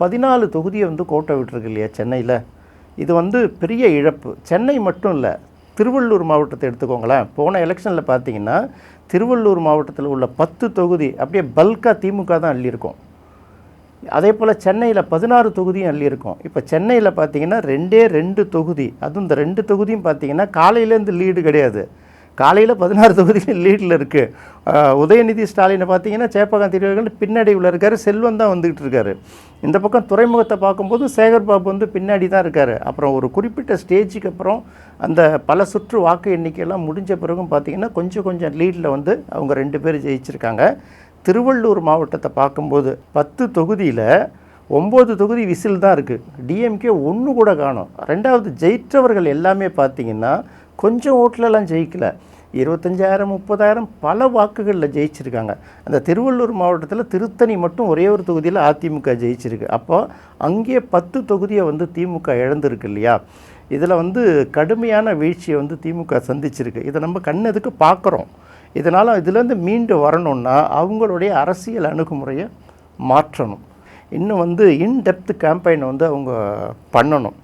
14 தொகுதியை வந்து கோட்டை விட்டுருக்கு இல்லையா சென்னையில். இது வந்து பெரிய இழப்பு. சென்னை மட்டும் இல்லை, திருவள்ளூர் மாவட்டத்தை எடுத்துக்கோங்களேன். போன எலெக்ஷனில் பார்த்தீங்கன்னா திருவள்ளூர் மாவட்டத்தில் உள்ள 10 தொகுதி அப்படியே பல்காக திமுக தான் அள்ளியிருக்கோம். அதே போல் சென்னையில் 16 தொகுதியும் அள்ளியிருக்கோம். இப்போ சென்னையில் பார்த்தீங்கன்னா 2 தொகுதி, அதுவும் இந்த 2 தொகுதியும் பார்த்தீங்கன்னா காலையிலேருந்து லீடு கிடையாது. காலையில் 16 தொகுதியில் லீடில் இருக்குது. உதயநிதி ஸ்டாலினை பார்த்தீங்கன்னா சேப்பகம் திருவள்ளுவர் பின்னாடி இருக்கார், செல்வம் தான் வந்துக்கிட்டு இருக்காரு. இந்த பக்கம் துறைமுகத்தை பார்க்கும்போது சேகர்பாபு வந்து பின்னாடி தான் இருக்கார். அப்புறம் ஒரு குறிப்பிட்ட ஸ்டேஜுக்கு அப்புறம் அந்த பல சுற்று வாக்கு எண்ணிக்கையெல்லாம் முடிஞ்ச பிறகும் பார்த்தீங்கன்னா கொஞ்சம் லீடில் வந்து அவங்க 2 பேர் ஜெயிச்சிருக்காங்க. திருவள்ளூர் மாவட்டத்தை பார்க்கும்போது 10 தொகுதியில் 9 தொகுதி விசில் தான் இருக்குது. டிஎம்கே ஒன்று கூட காணும். ரெண்டாவது ஜெயிற்றவர்கள் எல்லாமே பார்த்தீங்கன்னா கொஞ்சம் ஓட்டிலலாம் ஜெயிக்கலை, 25,000 30,000 பல வாக்குகளில் ஜெயிச்சிருக்காங்க. அந்த திருவள்ளூர் மாவட்டத்தில் திருத்தணி மட்டும் ஒரே ஒரு தொகுதியில் அதிமுக ஜெயிச்சிருக்கு. அப்போ அங்கேயே 10 தொகுதியை வந்து திமுக இழந்திருக்கு இல்லையா. இதில் வந்து கடுமையான வீழ்ச்சியை வந்து திமுக சந்திச்சிருக்கு. இதை நம்ம கண்ணெதுக்கு பார்க்குறோம். இதனால் இதிலேருந்து மீண்டு வரணுன்னா அவங்களுடைய அரசியல் அணுகுமுறையை மாற்றணும். இன்னும் வந்து இன்டெப்த் கேம்பெயினை வந்து அவங்க பண்ணணும்.